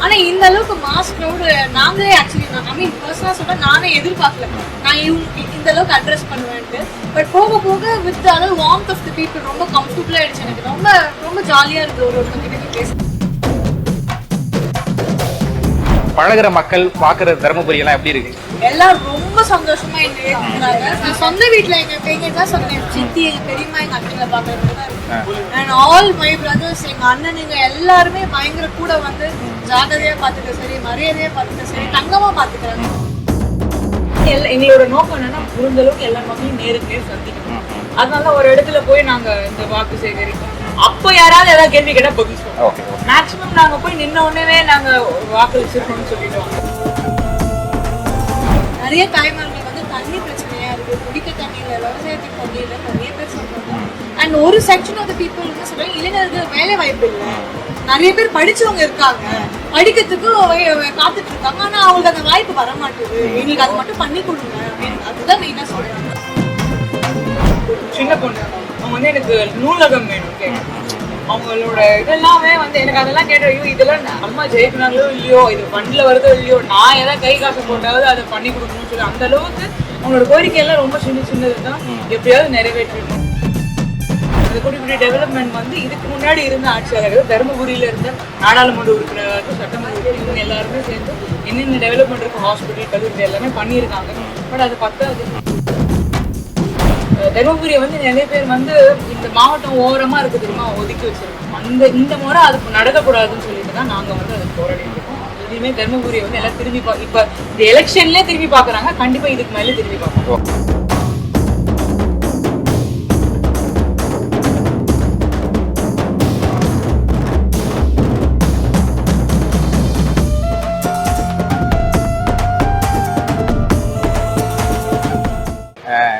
ஆனா இந்த அளவுக்கு மாஸ் க்ரௌட் நாங்களே ஆக்சுவலி ஐ மீன் பர்சனலா சொல்ல நானே எதிர்பார்க்கல நான் இந்த அளவுக்கு அட்ரஸ் பண்ணுவேன்ட்டு. பட் போக போக வித் அதாவது வார்ம்த் ஆஃப் தி பீப்புள் ரொம்ப கம்ஃபர்டபுளா ஆயிடுச்சு. எனக்கு ரொம்ப ரொம்ப ஜாலியா இருக்கு ஒருத்தவங்க பேச. பழகுற மக்கள் பாக்குற தர்மபுரி எல்லாம் எப்படி இருக்கு? எல்லாரும் ரொம்ப சந்தோஷமா எங்க ஏத்துக்கிறாங்க. நான் சொந்த வீட்டுல எங்க தான் சொன்னேன், சித்தி எங்க பெரியம்மா எங்க அண்ணங்களை பாக்குறது தான் இருக்கு. அண்ட் ஆல் மை பிரதர்ஸ் எங்க அண்ணனுங்க எல்லாருமே பயங்கர கூட வந்து ஜாகிரதையா பாத்துக்க சரி, மரியாதையா பாத்துக்க சரி, தங்கமா பாத்துக்கிறாங்க. எங்களோட நோக்கம் என்னன்னா முடிஞ்ச அளவுக்கு எல்லா மக்களையும் நேருக்கு சந்திக்கணும். அதனால ஒரு இடத்துல போய் நாங்க இந்த வாக்கு சேகரிப்போம். அப்போ யாராவது ஏதாவது கேள்வி கேட்டா பதில் சொல்லுவோம். மேக்சிமம் நாங்க போய் நின்ன உடனே நாங்க வாக்களிச்சிருக்கோம்னு சொல்லிடுவோம். நிறைய தாய்மார்கள் வந்து தண்ணி பிரச்சனையா இருக்கு, குடிக்க தண்ணியில, விவசாயத்துக்கு தண்ணியில நிறைய பேர் சொல்றாங்க. அண்ட் ஒரு செக்ஷன் ஆஃப் த பீப்புள் வந்து சொல்றாங்க இளைஞர்கள் வேலை வாய்ப்பு இல்லை. நிறைய பேர் படிச்சவங்க இருக்காங்க, படிக்கிறதுக்கு காத்துட்டு இருக்காங்க, ஆனா அவங்களுக்கு அந்த வாய்ப்பு வர மாட்டேங்குது, எங்களுக்கு அது மட்டும் பண்ணி கொடுங்க அப்படின்னு. அதுதான் மெயினா சொல்றாங்க. சின்ன பொண்ணு அவங்க வந்து எனக்கு நூலகம் வேணும் கேட்க, அவங்களோட இதெல்லாமே வந்து எனக்கு அதெல்லாம் கேட்டோம். இதெல்லாம் அம்மா ஜெயிக்கிறாங்களோ இல்லையோ, இது ஃபண்ட்ல வருதோ இல்லையோ, நான் ஏதாவது கை காசு போட்டாவது அதை பண்ணி கொடுக்கணும்னு சொல்லி அந்த அளவுக்கு அவங்களோட கோரிக்கையெல்லாம் ரொம்ப சின்னது தான், எப்படியாவது நிறைவேற்றணும். அந்த குடிக்குடி டெவலப்மெண்ட் வந்து இதுக்கு முன்னாடி இருந்த ஆட்சியாளர்கள், தருமபுரியில இருந்த நாடாளுமன்ற உறுப்பினர்கள், சட்டமன்ற இவங்க எல்லாருமே சேர்ந்து என்னென்ன டெவலப்மெண்ட் இருக்கு, ஹாஸ்பிட்டல், கல்லூரி எல்லாமே பண்ணியிருக்காங்க. பட் அது பத்தாது. தருமபுரியை வந்து நிறைய பேர் வந்து இந்த மாவட்டம் ஓரமா இருக்கு தெரியுமா, ஒதுக்கி வச்சிருக்கோம். இந்த முறை அதுக்கு நடக்கக்கூடாதுன்னு சொல்லிட்டு தான் நாங்க வந்து அதுக்கு போராடிட்டு இருக்கோம். இனிமே தருமபுரியை வந்து எல்லாம் திரும்பி இப்ப இந்த எலெக்ஷன்லயே திரும்பி பாக்குறாங்க, கண்டிப்பா இதுக்கு மேலே திரும்பி பார்க்கணும்.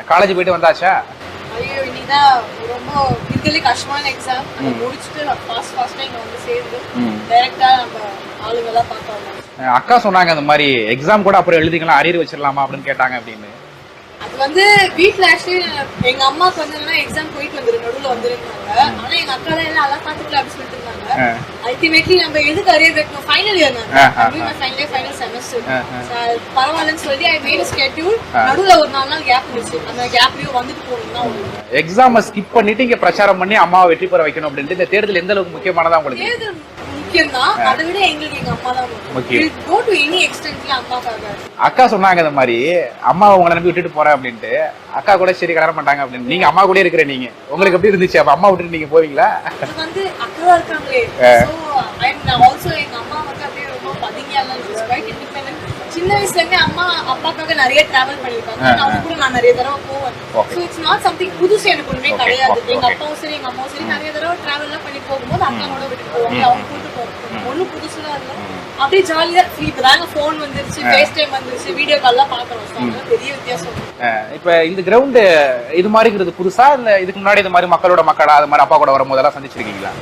காலேஜ் போயிட்டு வந்தாச்சா? ஐயோ இன்னைதான் ரொம்ப இருக்கிறதுலே கஷ்டமான எக்ஸாம் முடிச்சுட்டு ஃபாஸ்டா இங்க வந்து சேர்ந்து டைரக்டா நம்ம ஆளுங்கெல்லாம் பார்க்கலாம். அக்கா சொன்னாங்க அந்த மாதிரி எக்ஸாம் கூட அப்புறம் எழுதிக்கலாம், அரியர் வச்சிடலாமா அப்படின்னு கேட்டாங்க. அப்படின்னு அது வந்து வீட்டுல ஆக்சுவலி எங்க அம்மாக்கு வந்து எக்ஸாம் போயிட்டு வந்துரு நடுவுல வந்துருந்தாங்க. ஆனா எங்க அக்கா தான் எல்லாம் அதெல்லாம் பாத்துக்கல அப்படின்னு சொல்லிட்டு இருந்தாங்க. அல்டிமேட்லி நம்ம எதுக்கு அரியர் வைக்கணும், ஃபைனல் இயர் ஃபைனல் செமஸ்டர் பரவாயில்லன்னு சொல்லி ஐ மேட் ஸ்கெட்யூல். நடுவுல ஒரு 4 நாள் கேப் இருந்துச்சு, அந்த கேப்லயும் வந்துட்டு போகணும். எக்ஸாம் ஸ்கிப் பண்ணிட்டு இங்க பிரச்சாரம் பண்ணி அம்மாவை வெற்றி பெற வைக்கணும் அப்படின்ட்டு இந்த தேர்தல் எந்த அளவுக்கு முக்கியமானதா உங்களுக்கு? அதை விட எங்களுக்கு எங்க அம்மா தான் அக்கா சொன்னாங்க இந்த மாதிரி அம்மாவை உங்களை நம்பி விட்டுட்டு போறேன் அப்படின்ட்டு. அக்கா கூட சரி கல்யாணம் பண்ணாங்க அப்படின்னு. நீங்க அம்மா கூட இருக்கிற நீங்க உங்களுக்கு எப்படி இருந்துச்சு? அப்ப அம்மா விட்டுட்டு நீங்க போவீங்களா? வந்து அக்கா இருக்காங்களே, எங்க அம்மா வந்து அப்படியே ரொம்ப பதுங்கியா சின்ன வயசுல இருந்து அம்மா அப்பாக்காக நிறைய டிராவல் பண்ணிருக்காங்க. அவங்க கூட நான் நிறைய தடவை போவேன். சோ இட்ஸ் நாட் சம்திங் புதுசு எனக்கு ஒண்ணுமே கிடையாது. எங்க அப்பாவும் சரி எங்க அம்மாவும் சரி நிறைய தடவை டிராவல் எல்லாம் பண்ணி போகும்போது அக்காவோட விட்டு போவாங்க, அவங்க கூட்டு போறோம். ஒன்னும் புதுசுலாம் இல்ல, அப்படியே ஜாலியா இப்பதாங்க போன் வந்துருச்சு, ஃபேஸ் டைம் வந்துருச்சு, வீடியோ கால் எல்லாம் பாக்குறோம். பெரிய வித்தியாசம். இப்ப இந்த கிரவுண்ட் இது மாதிரிங்கிறது புதுசா இல்ல இதுக்கு முன்னாடி இது மாதிரி மக்களோட மக்களா அது மாதிரி அப்பா கூட வரும்போது எல்லாம் சந்திச்சிருக்கீங்களா?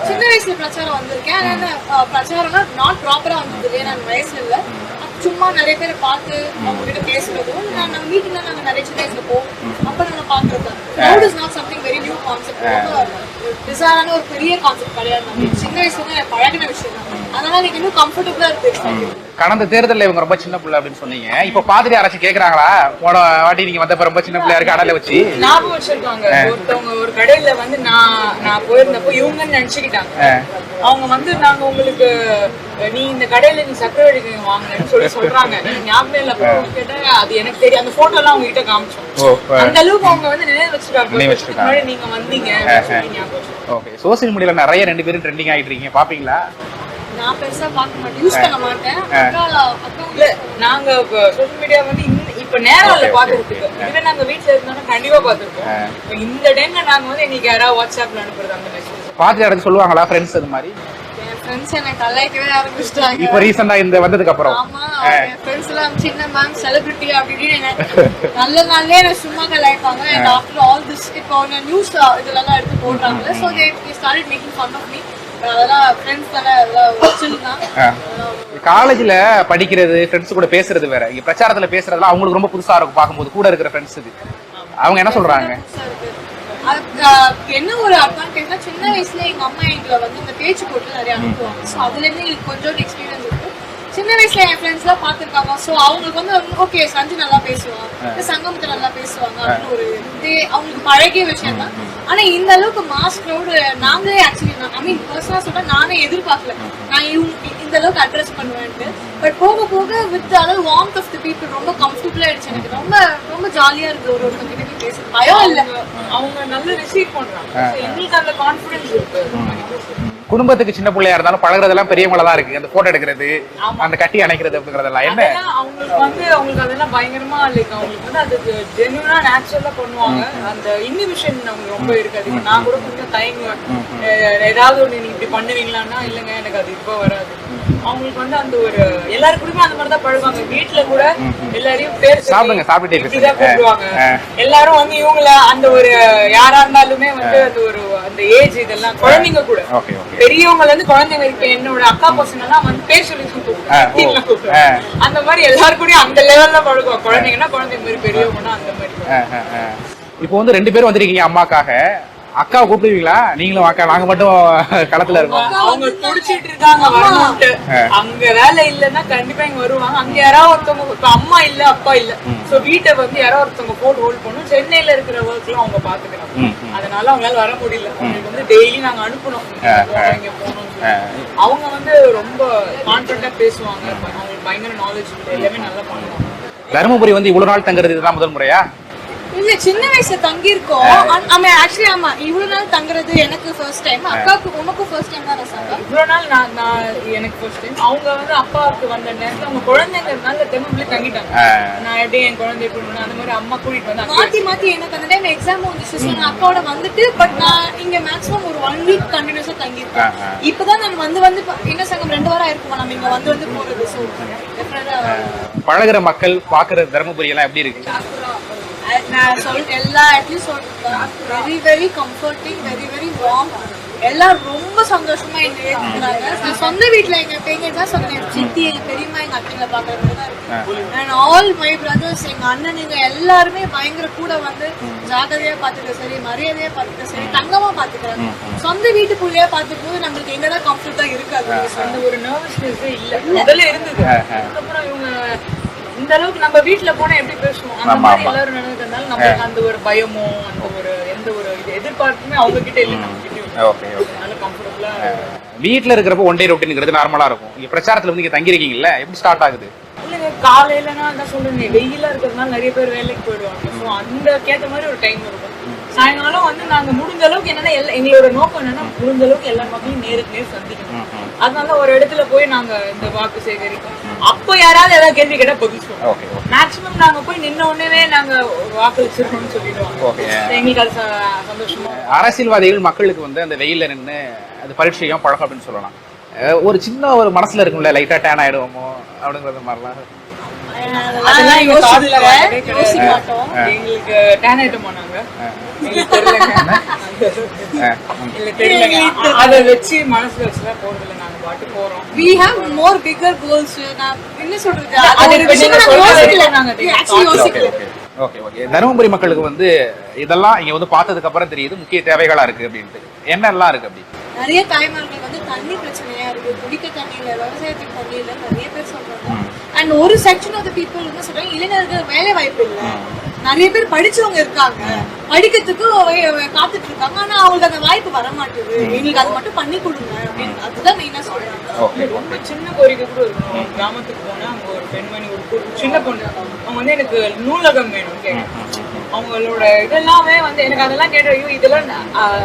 சின்ன வயசுல பிரச்சாரம் வந்திருக்கேன். பிரச்சாரம்னா நாட் ப்ராப்பரா வந்தது, நான் வயசுல இல்ல, சும்மா நிறைய பேரை பார்த்து அவங்க கிட்ட பேசுறதும் நாங்க மீட்டிங்ல நாங்க நிறைய சின்ன வயசுல போவோம். அப்ப நாங்க பாக்குறது crowd is not something very new concept, டிசைரான ஒரு பெரிய கான்செப்ட் கிடையாது. சின்ன வயசுல பழகின விஷயம் தான், அதனால எனக்கு இன்னும் கம்ஃபர்டபுளா இருக்கு. கடந்த தேர்தலில் இவங்க ரொம்ப சின்ன பிள்ளை அப்படின்னு சொன்னீங்க. இப்ப பாத்துட்டு யாராச்சும் கேக்குறாங்களா போன வாட்டி நீங்க வந்தப்ப ரொம்ப சின்ன பிள்ளையா இருக்கு அடல வச்சு ஞாபகம் வச்சிருக்காங்க? ஒருத்தவங்க ஒரு கடையில வந்து நான் போயிருந்தப்போ இவங்கன்னு நினைச்சுக்கிட்டாங்க. அவங்க வந்து நாங்க உங்களுக்கு நீ இந்த கடையில நீ சக்கரை வாங்கினு சொல்றாங்க. ஞாபகம் இல்ல கேட்டா அது எனக்கு தெரியும். அந்த போட்டோ எல்லாம் அவங்க கிட்ட காமிச்சோம். அந்த அளவுக்கு அவங்க வந்து நினைவு வச்சிருக்காங்க நீங்க வந்தீங்க. ஓகே, சோசியல் மீடியால நிறைய 2 பேரும் ட்ரெண்டிங் ஆயிட்டு இருக்கீங்க, பாப்பீங்களா? நான் பெருசா பார்க்க மாட்டேன், யூஸ் பண்ண மாட்டேன். நாங்க சோசியல் மீடியா வந்து இப்ப நேரம் இல்ல பாக்குறதுக்கு. இதுவே நாங்க வீட்டுல இருந்தாலும் கண்டிப்பா பாத்துருக்கோம். இந்த டைம்ல நாங்க வந்து இன்னைக்கு யாராவது வாட்ஸ்அப்ல அனுப்புறது அந்த மெசேஜ் பாத்து யாராவது சொல்லுவாங்களா ஃப்ரெண்ட்ஸ் அது மாதிரி? ஃப்ரெண்ட்ஸ் என்ன கலாய்க்கவே ஆரம்பிச்சிட்டாங்க இப்போ ரீசன்ட்டா இந்த வந்ததுக்கு அப்புறம். ஆமா, ஃப்ரெண்ட்ஸ் எல்லாம் சின்ன மேம் செலிபிரிட்டி அப்படின்னு நல்ல நாள்லயே என்ன சும்மா கலாய்ப்பாங்க. அண்ட் ஆஃப்டர் ஆல் திஸ் இப்போ நியூஸ் இதெல்லாம் எடுத்து போடுறாங்கல்ல, so they started making fun of me. அதெல்லாம் ஃப்ரெண்ட்ஸ் தானே, அதெல்லாம் சில் தான். காலேஜ்ல படிக்கிறது, ஃப்ரெண்ட்ஸ் கூட பேசுறது வேற, இங்க பிரச்சாரத்துல பேசுறதுலாம் அவங்களுக்கு ரொம்ப புதுசா இருக்கும் பார்க்கும்போது. கூட இருக்கிற ஃப்ரெண்ட்ஸுக்கு அவங்க என்ன சொல்றாங்க? என்ன ஒரு அட்வான்டேஜ்னா சின்ன வயசுல எங்க அம்மா எங்களை வந்து இந்த பேச்சு போட்டு நிறைய அனுப்புவாங்க. ஸோ அதுல இருந்து எங்களுக்கு கொஞ்சம் எக்ஸ்பீரியன்ஸ் இருக்கு. சின்ன வயசுல என் ஃப்ரெண்ட்ஸ் எல்லாம் பாத்துருக்காங்க. ஸோ அவங்களுக்கு வந்து ஓகே சஞ்சு நல்லா பேசுவாங்க, சங்கமத்தை நல்லா பேசுவாங்க அப்படின்னு ஒரு இது அவங்களுக்கு பழகிய விஷயம் தான். ஆனா இந்த அளவுக்கு மாஸ் க்ரௌடு நாங்களே ஆக்சுவலி ஐ மீன் பர்சனலா சொல்ல நானே எதிர்பார்க்கல நான் இந்த அளவுக்கு அட்ரஸ் பண்ணுவேன்ட்டு. பட் போக போக வித் அதாவது வார்ம்த் ஆஃப் தி பீப்புள் ரொம்ப கம்ஃபர்டபுளா ஆயிடுச்சு. எனக்கு ரொம்ப ரொம்ப ஜாலியா இருக்கு ஒருத்தவங்க கிட்ட பேச பயம் இல்ல. அவங்க நல்லா ரிசீவ் பண்றாங்க. எங்களுக்கு அந்த கான்ஃபிடன்ஸ் இருக்கு. குடும்பத்துக்கு சின்ன பிள்ளையா இருந்தாலும் பழகுறதெல்லாம் பெரியவங்கள தான் இருக்கு. அந்த போட்டோ எடுக்கிறது, அந்த கட்டி அணைக்கிறது அப்படிங்கறதெல்லாம் என்ன அவங்களுக்கு அதெல்லாம் பயங்கரமா லைக் அவங்களுக்கு வந்து அது ஜென்யூனா நேச்சுரலா பண்ணுவாங்க. அந்த இன்ஹிபிஷன் அவங்க ரொம்ப இருக்காது. நான் கூட கொஞ்சம் தயங்குவேன், ஏதாவது ஒண்ணு நீங்க இப்படி பண்ணுவீங்களான்னா இல்லைங்க எனக்கு அது இப்போ வராது. அவங்களுக்கு வந்து அந்த ஒரு எல்லாருக்குமே அந்த மாதிரிதான் பழகுவாங்க. வீட்டுல கூட எல்லாரையும் பேர் கூப்பிடுவாங்க. எல்லாரும் வந்து இவங்கள அந்த ஒரு யாரா இருந்தாலுமே வந்து அந்த ஒரு அந்த ஏஜ் இதெல்லாம் குழந்தைங்க கூட பெரியவங்கல இருந்து குழந்தைங்க இருக்கு. என்னோட அக்கா பசங்க எல்லாம் வந்து பேர் சொல்லி கூப்பிடுவாங்க. அந்த மாதிரி எல்லாருக்கூடயும் அந்த லெவல்ல பழகுவாங்க. குழந்தைங்கன்னா குழந்தைங்க மாதிரி, பெரியவங்கன்னா அந்த மாதிரி. இப்போ வந்து 2 பேரும் வந்திருக்கீங்க அம்மாக்காக. அக்கா கூப்பிடுவீங்களா? நீங்களும் அக்கா நாங்க மட்டும் களத்துல இருக்கோம். அவங்க துடிச்சிட்டு இருக்காங்க வரணும்ட்டு. அங்க வேலை இல்லன்னா கண்டிப்பா இங்க வருவாங்க. அங்க யாராவது ஒருத்தவங்க இப்ப அம்மா இல்ல அப்பா இல்ல, சோ வீட்டை வந்து யாராவது ஒருத்தவங்க போட்டு ஹோல்ட் பண்ணும். சென்னையில இருக்கிற ஒர்க் எல்லாம் அவங்க பாத்துக்கிறாங்க. அதனால அவங்களால வர முடியல. அவங்களுக்கு வந்து டெய்லி நாங்க அனுப்பணும் இங்க போகணும். அவங்க வந்து ரொம்ப கான்பிடண்டா பேசுவாங்க. அவங்களுக்கு பயங்கர நாலேஜ் எல்லாமே நல்லா பண்ணுவாங்க. தருமபுரி வந்து இவ்வளவு நாள் தங்குறது இதுதான் முதல் முறையா? இல்ல சின்ன வயசுல தங்கி இருக்கோம். ஆக்சுவலி ஆமா இவ்வளவு நாள் தங்குறது எனக்கு ஃபர்ஸ்ட் டைம். அக்காவுக்கு உனக்கும் ஃபர்ஸ்ட் டைம் தான் ரசாங்க. இவ்வளவு நாள் நான் எனக்கு ஃபர்ஸ்ட் டைம். அவங்க வந்து அப்பாவுக்கு வந்த நேரத்துல அவங்க குழந்தைங்கிறதுனால தெருவுல தங்கிட்டாங்க. நான் எப்படி என் குழந்தை எப்படி அந்த மாதிரி அம்மா கூட்டிட்டு வந்து மாத்தி எனக்கு அந்த டைம் எக்ஸாம் வந்துச்சு. நான் அக்காவோட வந்துட்டு பட் நான் இங்க மேக்ஸிமம் ஒரு 1 வீக் கண்டினியூஸா தங்கி இருக்கேன். இப்பதான் நான் வந்து என்ன சங்கம் 2 வாரம் இருக்குமா நம்ம இங்க வந்து போறது. ஸோ பழகுற மக்கள் பாக்குற தருமபுரி எல்லாம் எப்படி இருக்கு? நான் எல்லா இடத்துலயும் சொல்றேன் very very comforting, very very warm. எல்லாரும் ரொம்ப சந்தோஷமா எங்க ஏத்துக்கிறாங்க. நான் சொந்த வீட்டுல எங்க தான் சொன்னேன், சித்தி எங்க பெரியம்மா எங்க அத்தைங்களை பாக்குற மாதிரி தான் இருக்கு. அண்ட் ஆல் மை பிரதர்ஸ் எங்க அண்ணனுங்க எல்லாருமே பயங்கர கூட வந்து ஜாகிரதையா பாத்துக்க சரி, மரியாதையா பாத்துக்க சரி, தங்கமா பாத்துக்கிறாங்க. சொந்த வீட்டுக்குள்ளேயே பாத்துக்கும் போது நம்மளுக்கு எங்கதான் கம்ஃபர்ட்டா இருக்காது. அந்த ஒரு நர்வஸ்னஸ் இல்ல முதல்ல இருந்தது. அதுக்கப்புறம் இவங்க இந்த அளவுக்கு நம்ம வீட்டுல போனா எப்படி பேசுவோம் அந்த மாதிரி எல்லாரும் நடந்ததுனால நமக்கு அந்த ஒரு பயமோ அந்த ஒரு எந்த ஒரு எதிர்பார்ப்புமே அவங்க கிட்ட இல்ல. நம்ம கிட்ட நல்ல கம்ஃபர்டபுளா வீட்டுல இருக்கிறப்ப ஒன் டே ரொட்டீன்ங்கிறது நார்மலா இருக்கும். இங்க பிரச்சாரத்துல வந்து இங்க தங்கி இருக்கீங்கல்ல, எப்படி ஸ்டார்ட் ஆகுது? இல்லைங்க காலையிலனா அதான் சொல்றேன், வெயிலா இருக்கிறதுனால நிறைய பேர் வேலைக்கு போயிடுவாங்க. ஸோ அந்த கேட்ட மாதிரி ஒரு டைம் இருக்கும். சாயங்காலம் வந்து நாங்க முடிஞ்ச அளவுக்கு என்னன்னா எங்களோட நோக்கம் என்னன்னா முடிஞ்ச அளவுக்கு எல்லா மக்களையும் நேருக்கு நேர் சந்திக்கணும். அதனால ஒரு இடத்துல போய் நாங்க இந்த வாக்கு சேகரிப்போம். அப்போ யாராவது ஏதாவது கேள்வி கேட்டா பதில் சொல்லுவோம். மேக்சிமம் நாங்க போய் நின்ன உடனே நாங்க வாக்களிச்சிருக்கோம்னு சொல்லிடுவாங்க. எங்களுக்கு அது சந்தோஷமா. அரசியல்வாதிகள் மக்களுக்கு வந்து அந்த வெயில்ல நின்று அது பரீட்சையும் பழக்கம் அப்படின்னு சொல்லலாம். ஒரு சின்ன ஒரு மனசுல இருக்கும்ல லைட்டா டேன் ஆயிடுவோமோ அப்படிங்கறது மாதிரிலாம் அதெல்லாம் யோசிக்க மாட்டோம். எங்களுக்கு டேன் ஆயிட்டோம் நாங்க அதை வச்சு மனசுல வச்சுதான் போறதில்லை. நாங்க பாட்டு போறோம். We have more bigger goals. நான் என்ன சொல்றது தருமபுரி மக்களுக்கு வந்து இதெல்லாம் இங்க வந்து பார்த்ததுக்கு அப்புறம் தெரியுது முக்கிய தேவைகளா இருக்கு அப்படின்ட்டு. என்னெல்லாம் இருக்கு அப்படி? நிறைய தாய்மார்கள் வந்து தண்ணி பிரச்சனையா இருக்கு, குடிக்க தண்ணி இல்ல, விவசாயத்துக்கு தண்ணி இல்ல நிறைய பேர் சொல்றாங்க. அண்ட் ஒரு செக்ஷன் ஆஃப் த பீப்புள் என்ன சொல்றாங்க, இளைஞர்கள் வேலை வாய்ப்பு இல்ல. நிறைய பேர் படிச்சவங்க இருக்காங்க, படிக்கிறதுக்கு காத்துட்டு இருக்காங்க, ஆனா அவங்களுக்கு அந்த வாய்ப்பு வர மாட்டேங்குது. எங்களுக்கு அது மட்டும் பண்ணி கொடுங்க அப்படின்னு அதுதான் மெயினா சொல்றாங்க. ரொம்ப சின்ன கோரிக்கை கூட இருக்கும். கிராமத்துக்கு போனா அங்க ஒரு பெண்மணி ஒரு சின்ன பொண்ணு அவங்க வந்து எனக்கு நூலகம் வேணும் கேட்க. அவங்களோட இதெல்லாமே வந்து எனக்கு அதெல்லாம் கேட்ட ஐயோ இதெல்லாம்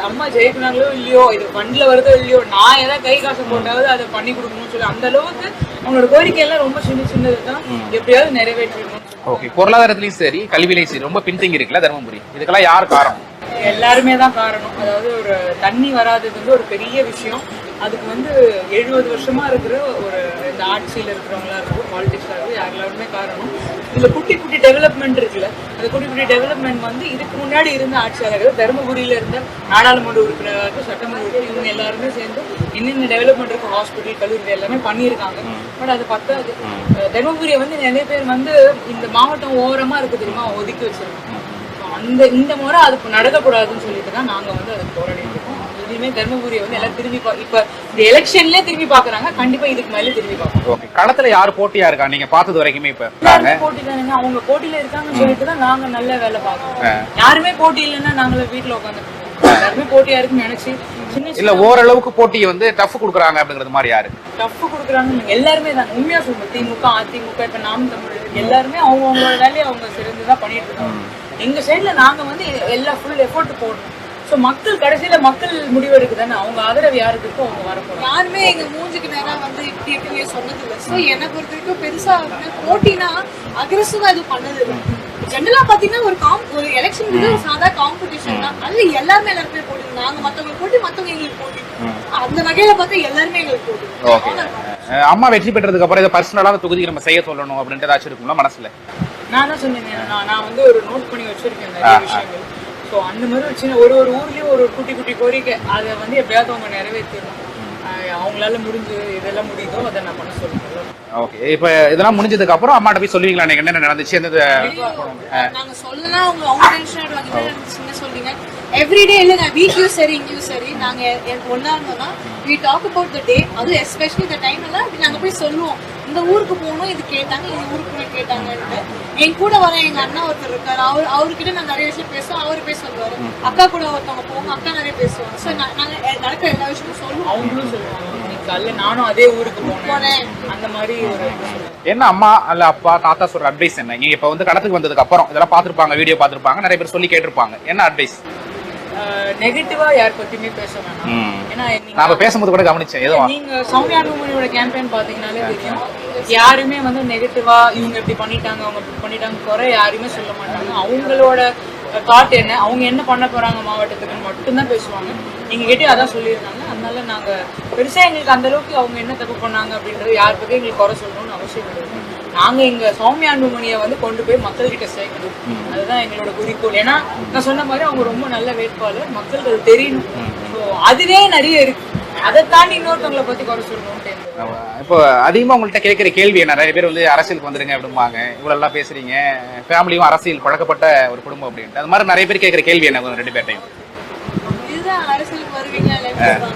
அம்மா ஜெயிக்கிறாங்களோ இல்லையோ, இது ஃபண்ட்ல வருதோ இல்லையோ, நான் ஏதாவது கை காசு போட்டாவது அதை பண்ணி கொடுக்கணும்னு சொல்லி அந்த அளவுக்கு அவங்களோட கோரிக்கை எல்லாம் ரொம்ப சின்னது தான், எப்படியாவது நிறைவேற்றணும். ஓகே, பொருளாதாரத்திலயும் சரி கல்வியிலையும் சரி ரொம்ப பின்தங்கி இருக்குல்ல தருமபுரி. இதுக்கெல்லாம் யார் காரணம்? எல்லாருமே தான் காரணம். அதாவது ஒரு தண்ணி வராதது வந்து ஒரு பெரிய விஷயம். அதுக்கு வந்து 70 வருஷமா இருக்கிற ஒரு இந்த ஆட்சியில் இருக்கிறவங்களா இருக்கும், பாலிடிக்ஸா இருக்கும், எல்லாருமே காரணம். இந்த குட்டி குட்டி டெவலப்மெண்ட் இருக்குல்ல, அந்த குட்டி குட்டி டெவலப்மெண்ட் வந்து இதுக்கு முன்னாடி இருந்த ஆட்சியாளர்கள், தருமபுரியில இருந்த நாடாளுமன்ற உறுப்பினர்கள், சட்டமன்ற உறுப்பினர், இவங்க எல்லாருமே சேர்ந்து இன்னும் டெவலப்மெண்ட் இருக்கு, ஹாஸ்பிட்டல், கல்லூரி எல்லாமே பண்ணியிருக்காங்க. பட் அது பத்தாது. தருமபுரியை வந்து நிறைய பேர் வந்து இந்த மாவட்டம் ஓரமா இருக்கு தெரியுமா ஒதுக்கி வச்சிருக்காங்க. இந்த முறை அது நடக்கக்கூடாதுன்னு சொல்லிட்டு தான் நாங்க வந்து அதுக்கு போராடிட்டு இருக்கோம். இனிமே தர்மபுரியை வந்து எல்லாம் திரும்பி இப்ப இந்த எலெக்ஷன்லயே திரும்பி பாக்குறாங்க, கண்டிப்பா இதுக்கு மேல திரும்பி பார்ப்போம். ஓகே, களத்துல யாரு போட்டியா இருக்கா நீங்க பார்த்தது வரைக்குமே? இப்ப போட்டி தானுங்க, அவங்க போட்டியில இருக்காங்கன்னு சொல்லிட்டு தான் நாங்க நல்ல வேலை பார்க்கறோம். யாருமே போட்டி இல்லைன்னா நாங்கள வீட்டுல உட்காந்துருக்கோம். எல்லாருமே போட்டியா இருக்குன்னு நினைச்சு இல்ல ஓரளவுக்கு போட்டி வந்து டஃப் குடுக்குறாங்க அப்படிங்கிறது மாதிரி யாரு டஃப் குடுக்குறாங்க? எல்லாருமே தான் உண்மையா சொல்லுவோம். திமுக, அதிமுக, இப்ப நாம் தமிழர் எல்லாருமே அவங்களோட வேலையை அவங்க சிறந்துதான் பண்ணிட்டு இருக்காங்க. எங்க சைட்ல நாங்க வந்து எல்லா ஃபுல் எஃபோர்ட் போடணும். சோ மக்கள் கடைசியில மக்கள் முடிவெடுக்கு தானே, அவங்க ஆதரவு யாருக்கு இருக்கோ அவங்க வரப்போம். யாருமே எங்க மூஞ்சுக்கு நேரம் வந்து இப்படி இருக்குன்னு சொன்னது இல்லை. ஸோ என்னை பொறுத்த வரைக்கும் பெருசா போட்டினா அக்ரெசிவா இது பண்ணது இல்லை. ஜென்ரலா பாத்தீங்கன்னா ஒரு எலெக்ஷன் ஒரு சாதா காம்படிஷன் தான். அது எல்லாருமே எல்லாருமே போட்டி, நாங்க மத்தவங்களுக்கு போட்டி, மத்தவங்க எங்களுக்கு போட்டி. அந்த வகையில பார்த்தா எல்லாருமே எங்களுக்கு போட்டி. அம்மா வெற்றி பெற்றதுக்கு அப்புறம் இதை பர்சனலான தொகுதிக்கு நம்ம செய்ய சொல்லணும் அப்படின்ட்டு ஏதாச்சும் இருக்குங்களா மனசுல? நான் தான் சொன்னேன், நான் வந்து ஒரு நோட் பண்ணி வச்சிருக்கேன் நிறைய விஷயங்கள். ஸோ அந்த மாதிரி ஒரு சின்ன ஒரு ஊர்லயும் ஒரு குட்டி குட்டி கோரிக்கை, அதை வந்து எப்படியாவது அவங்க நிறைவேற்றணும். அவங்களால முடிஞ்சு இதெல்லாம் முடியுதோ அதை நான் பண்ண சொல்லுவேன். ஓகே, இப்ப இதெல்லாம் முடிஞ்சதுக்கு அப்புறம் அம்மாட்ட போய் சொல்லுவீங்களா நீங்க என்ன நடந்துச்சு? நாங்க சொல்லலாம், அவங்க டென்ஷன் ஆயிடுவாங்க. என்ன நடந்துச்சுன்னு சொல்றீங்க எவ்ரிடே இல்லைங்க, வீக்லயும் சரி இங்கேயும் சரி நாங்க ஒன்னா இருந்தோம்னா we talk about the day. அது எஸ்பெஷலி இந்த டைம் எல்லாம் நாங்க போய் சொல்லுவோம், இந்த ஊருக்கு போகணும், இது கேட்டாங்க, இந்த ஊருக்கு போய் கேட்டாங்கன்ட்டு. என் கூட வர எங்க அண்ணா ஒருத்தர் இருக்காரு, அவர்கிட்ட நான் நிறைய விஷயம் பேசுவோம், அவரு போய் சொல்லுவாரு. அக்கா கூட ஒருத்தவங்க போவாங்க, அக்கா நிறைய பேசுவாங்க. ஸோ நாங்க நடக்கிற எல்லா விஷயமும் சொல்லுவோம். அவங்களும் சொல்லுவாங்க, நானும் அதே ஊருக்கு போனேன் அந்த மாதிரி. ஒரு என்ன அம்மா அல்ல அப்பா தாத்தா சொல்ற அட்வைஸ் என்ன? நீங்க இப்ப வந்து களத்துக்கு வந்ததுக்கு அப்புறம் இதெல்லாம் பாத்துருப்பாங்க, வீடியோ பாத்துருப்பாங்க, நிறைய பேர் சொல்லி கேட்டிருப்பாங்க, என்ன அட்வைஸ்? நெகட்டிவா யார் பத்தியுமே பேச வேணாம். ஏன்னா நான் பேசும்போது கூட கவனிச்சேன், ஏதோ நீங்க சௌமியா அன்புமணியோட கேம்பெயின் பாத்தீங்கன்னாலே தெரியும், யாருமே வந்து நெகட்டிவா இவங்க இப்படி பண்ணிட்டாங்க அவங்க இப்படி பண்ணிட்டாங்க குறை யாருமே சொல்ல மாட்டாங்க. அவங்களோட தாட் என்ன, அவங்க என்ன பண்ண போறாங்க மாவட்டத்துக்குன்னு மட்டும்தான் பேசுவாங்க. நீங்க கேட்டு அதான் சொல்லியிருக்காங்க. அதனால நாங்க பெருசா எங்களுக்கு அந்த அளவுக்கு அவங்க என்ன தப்பு பண்ணாங்க அப்படின்றது யார் பத்தி எங்களுக்கு குறை சொல்லணும்னு அவசியம் கிடையாது. நாங்க எங்க சௌமியா அன்புமணியை வந்து கொண்டு போய் மக்கள் கிட்ட சேர்க்கணும், அதுதான் எங்களோட குறிக்கோள். ஏன்னா நான் சொன்ன மாதிரி அவங்க ரொம்ப நல்ல வேட்பாளர், மக்களுக்கு அது தெரியணும். அதுவே நிறைய இருக்கு, அதை தாண்டி இன்னொருத்தவங்களை பத்தி குறை சொல்லணும்னு. இப்போ அதிகமா உங்கள்கிட்ட கேட்கிற கேள்வி என்ன, நிறைய பேர் வந்து அரசியலுக்கு வந்துருங்க அப்படிம்பாங்க, இவ்வளவு எல்லாம் பேசுறீங்க, ஃபேமிலியும் அரசியல் பழக்கப்பட்ட ஒரு குடும்பம் அப்படின்ட்டு, அது மாதிரி நிறைய பேர் கேட்கிற கேள்வி என்ன ரெண்டு பேர்ட்டையும்? இதுதான் அரசியலுக்கு வருவீங்களா இல்லைன்னு.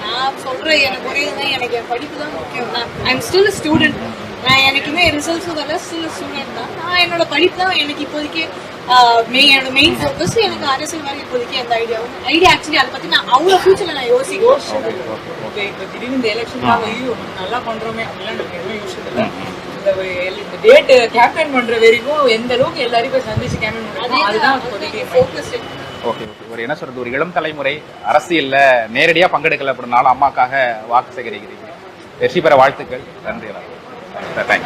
நான் சொல்றேன், எனக்கு ஒரே இதுதான், எனக்கு என் படிப்பு தான் முக்கியம். I am still student. நான் எனக்குமே ரிசல்ட்ஸும் வரல, ஸ்டில் ஸ்டூடெண்ட் தான். நான் என்னோட படிப்பு தான் எனக்கு இப்போதைக்கு என்னோட மெயின் ஃபோக்கஸ். எனக்கு அரசியல் மாதிரி இப்போதைக்கு எந்த ஐடியா ஆக்சுவலி அதை பத்தி நான் அவ்வளோ ஃபியூச்சர்ல நான் யோசிக்கிறேன். இப்போ திடீர்னு இந்த எலெக்ஷன் நல்லா பண்றோமே அப்படிலாம் எனக்கு எதுவும் யோசிச்சது இல்லை. இந்த டேட் கேம்பெயின் பண்ற வரைக்கும் எந்த அளவுக்கு எல்லாரையும் போய் சந்திச்சு கேம்பெயின் பண்ணுறோம், அதுதான் ஃபோக்கஸ். ஓகே, ஒரு என்ன சொல்றது, ஒரு இளம் தலைமுறை அரசியல்ல நேரடியா பங்கெடுக்கல அப்படின்னாலும் அம்மாக்காக வாக்கு சேகரிக்கிறீங்க. வெற்றி பெற வாழ்த்துக்கள். நன்றி. தேங்க்யூ.